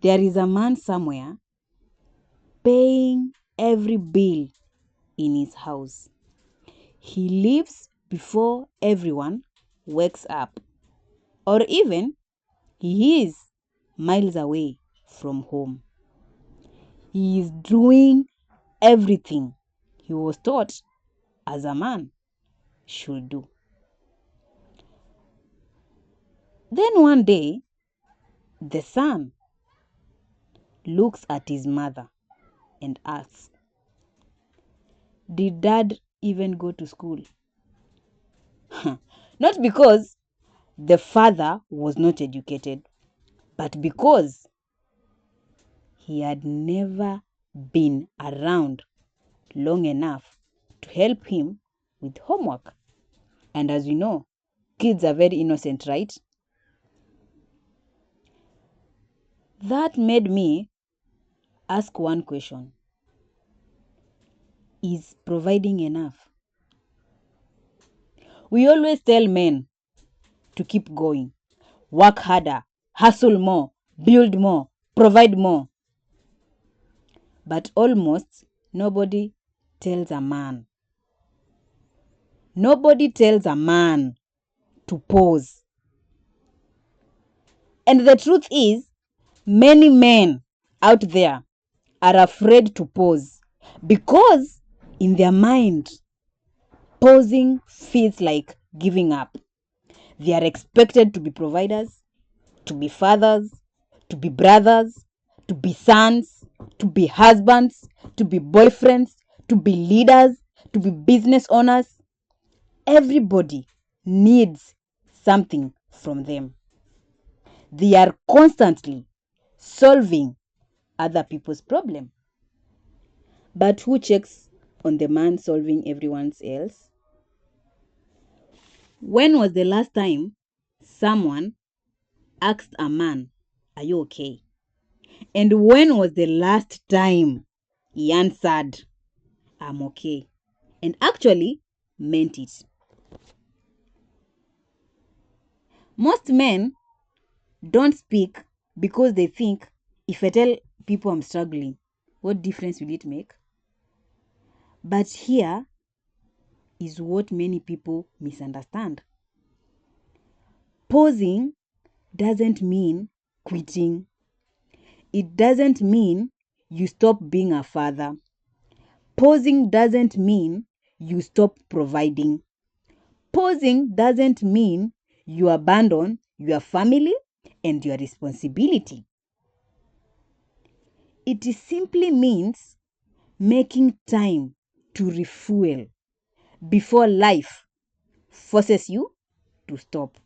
There is a man somewhere paying every bill in his house. He leaves before everyone wakes up, or even he is miles away from home. He is doing everything he was taught as a man should do. Then one day, the son looks at his mother and asks, "Did dad even go to school?" Not because the father was not educated, but because he had never been around long enough to help him with homework. And as we know, kids are very innocent, right? That made me ask one question. Is providing enough? We always tell men to keep going, work harder, hustle more, build more, provide more. But almost nobody tells a man. Nobody tells a man to pause. And the truth is, many men out there are afraid to pause because in their mind, pausing feels like giving up. They are expected to be providers, to be fathers, to be brothers, to be sons, to be husbands, to be boyfriends, to be leaders, to be business owners. Everybody needs something from them. They are constantly solving other people's problem. But who checks on the man solving everyone else? When was the last time someone asked a man, "Are you okay?" And when was the last time he answered, "I'm okay," and actually meant it? Most men don't speak because they think, if I tell people I'm struggling, what difference will it make? But here is what many people misunderstand. Pausing doesn't mean quitting. It doesn't mean you stop being a father. Pausing doesn't mean you stop providing. Pausing doesn't mean you abandon your family and your responsibility. It simply means making time to refuel before life forces you to stop.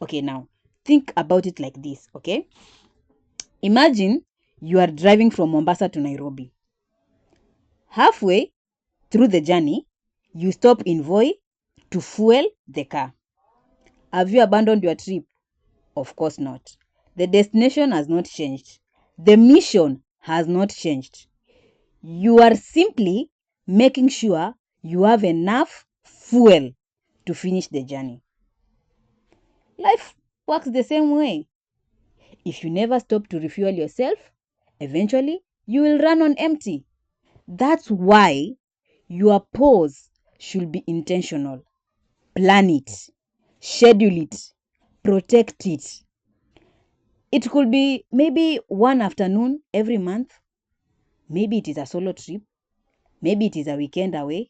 Okay, now think about it like this, okay? Imagine you are driving from Mombasa to Nairobi. Halfway through the journey, you stop in Voi to fuel the car. Have you abandoned your trip? Of course not. The destination has not changed. The mission has not changed. You are simply making sure you have enough fuel to finish the journey. Life works the same way. If you never stop to refuel yourself, eventually you will run on empty. That's why your pause should be intentional. Plan it, schedule it, protect it. It could be maybe one afternoon every month. Maybe it is a solo trip. Maybe it is a weekend away.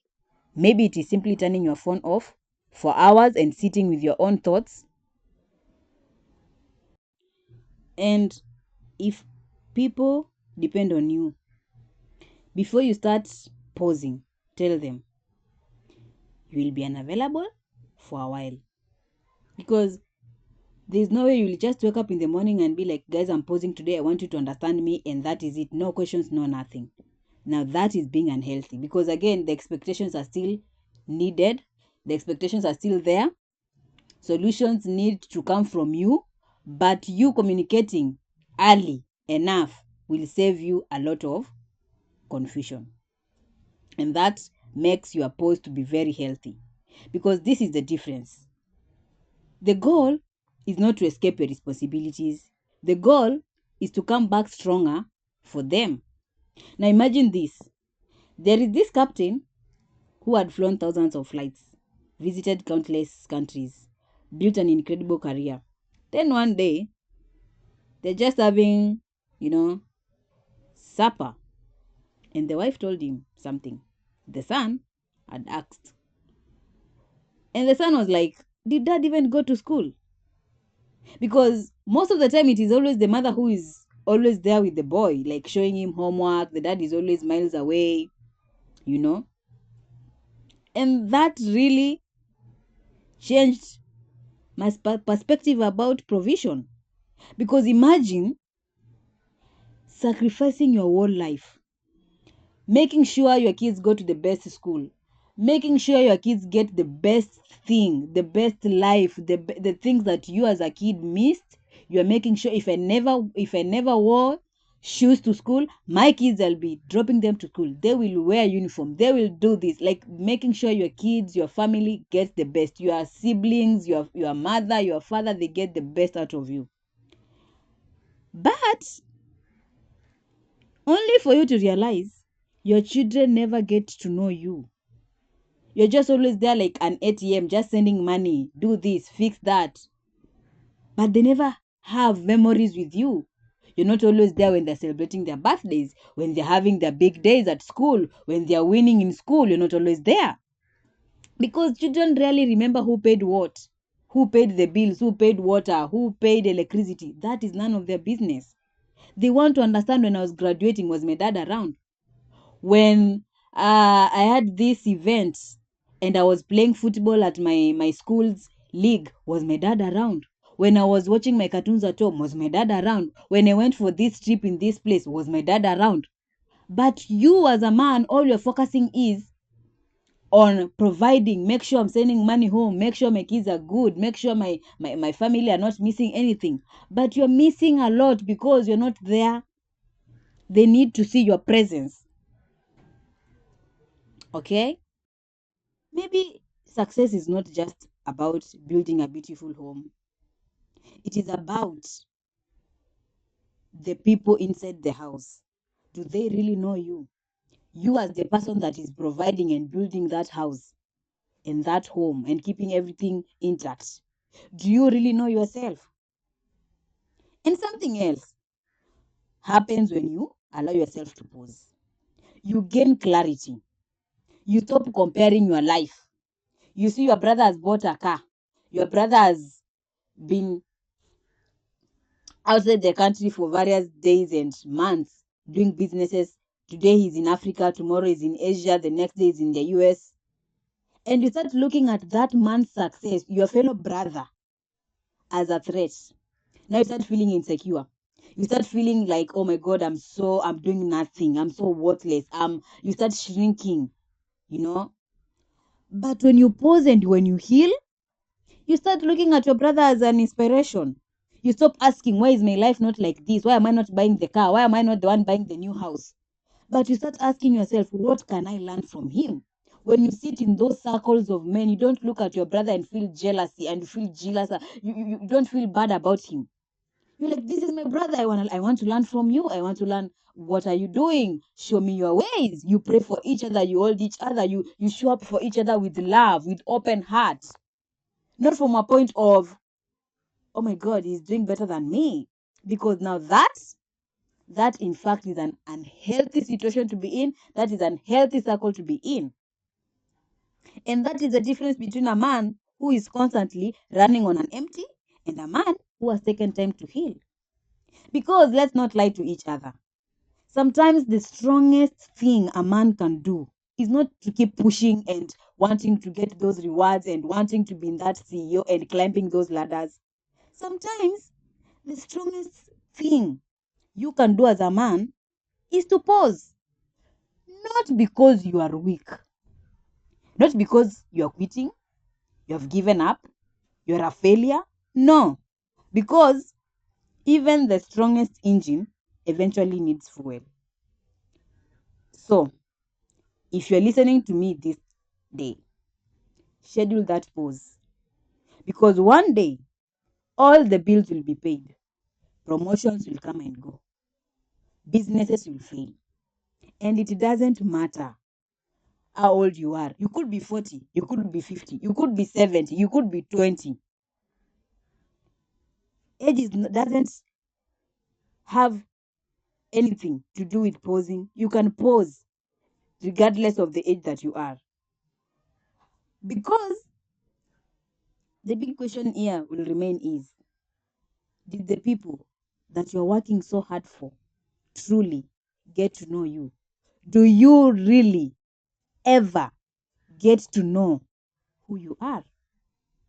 Maybe it is simply turning your phone off for hours and sitting with your own thoughts. And if people depend on you, before you start pausing, tell them you will be unavailable for a while. Because there's no way you'll just wake up in the morning and be like, "Guys, I'm pausing today. I want you to understand me." And that is it. No questions, no nothing. Now that is being unhealthy because again, the expectations are still needed. The expectations are still there. Solutions need to come from you, but you communicating early enough will save you a lot of confusion. And that makes your pause to be very healthy because this is the difference. The goal is not to escape your responsibilities. The goal is to come back stronger for them. Now imagine this. There is this captain who had flown thousands of flights, visited countless countries, built an incredible career. Then one day, they're just having, supper. And the wife told him something. The son had asked. And the son was like, did dad even go to school? Because most of the time it is always the mother who is always there with the boy, like showing him homework. The dad is always miles away, you know. And that really changed my perspective about provision. Because imagine sacrificing your whole life, making sure your kids go to the best school, making sure your kids get the best thing, the best life, the things that you as a kid missed. You're making sure if I never wore shoes to school, my kids, I'll be dropping them to school. They will wear uniform. They will do this. Like making sure your kids, your family gets the best. Your siblings, your mother, your father, they get the best out of you. But only for you to realize your children never get to know you. You're just always there like an ATM, just sending money, do this, fix that. But they never have memories with you. You're not always there when they're celebrating their birthdays, when they're having their big days at school, when they're winning in school. You're not always there. Because children rarely remember who paid what, who paid the bills, who paid water, who paid electricity. That is none of their business. They want to understand when I was graduating, was my dad around? When I had this event and I was playing football at my school's league, was my dad around? When I was watching my cartoons at home, was my dad around? When I went for this trip in this place, was my dad around? But you as a man, all you're focusing is on providing, make sure I'm sending money home, make sure my kids are good, make sure my family are not missing anything. But you're missing a lot because you're not there. They need to see your presence. Okay? Maybe success is not just about building a beautiful home. It is about the people inside the house. Do they really know you? You as the person that is providing and building that house and that home and keeping everything intact. Do you really know yourself? And something else happens when you allow yourself to pause. You gain clarity. You stop comparing your life. You see your brother has bought a car. Your brother has been outside the country for various days and months doing businesses. Today he's in Africa, tomorrow he's in Asia, the next day he's in the US. And you start looking at that man's success, your fellow brother, as a threat. Now you start feeling insecure. You start feeling like, oh my God, I'm doing nothing. I'm so worthless. You start shrinking, you know. But when you pause and when you heal, you start looking at your brother as an inspiration. You stop asking, why is my life not like this? Why am I not buying the car? Why am I not the one buying the new house? But you start asking yourself, what can I learn from him? When you sit in those circles of men, you don't look at your brother and feel jealousy and feel jealous. You don't feel bad about him. You're like, this is my brother. I want to learn from you. I want to learn, what are you doing? Show me your ways. You pray for each other. You hold each other. You show up for each other with love, with open hearts. Not from a point of, oh my God, he's doing better than me. Because now that in fact is an unhealthy situation to be in. That is an unhealthy circle to be in. And that is the difference between a man who is constantly running on an empty and a man who has taken time to heal. Because let's not lie to each other. Sometimes the strongest thing a man can do is not to keep pushing and wanting to get those rewards and wanting to be in that CEO and climbing those ladders. Sometimes the strongest thing you can do as a man is to pause. Not because you are weak, not because you are quitting, you have given up, you're a failure. No, because even the strongest engine eventually needs fuel. So, if you're listening to me this day, schedule that pause. Because one day, all the bills will be paid. promotions will come and go, businesses will fail. And it doesn't matter how old you are. You could be 40, you could be 50, you could be 70, you could be 20. Doesn't have anything to do with posing. You can pose regardless of the age that you are. Because the big question here will remain is, did the people that you're working so hard for truly get to know you? Do you really ever get to know who you are?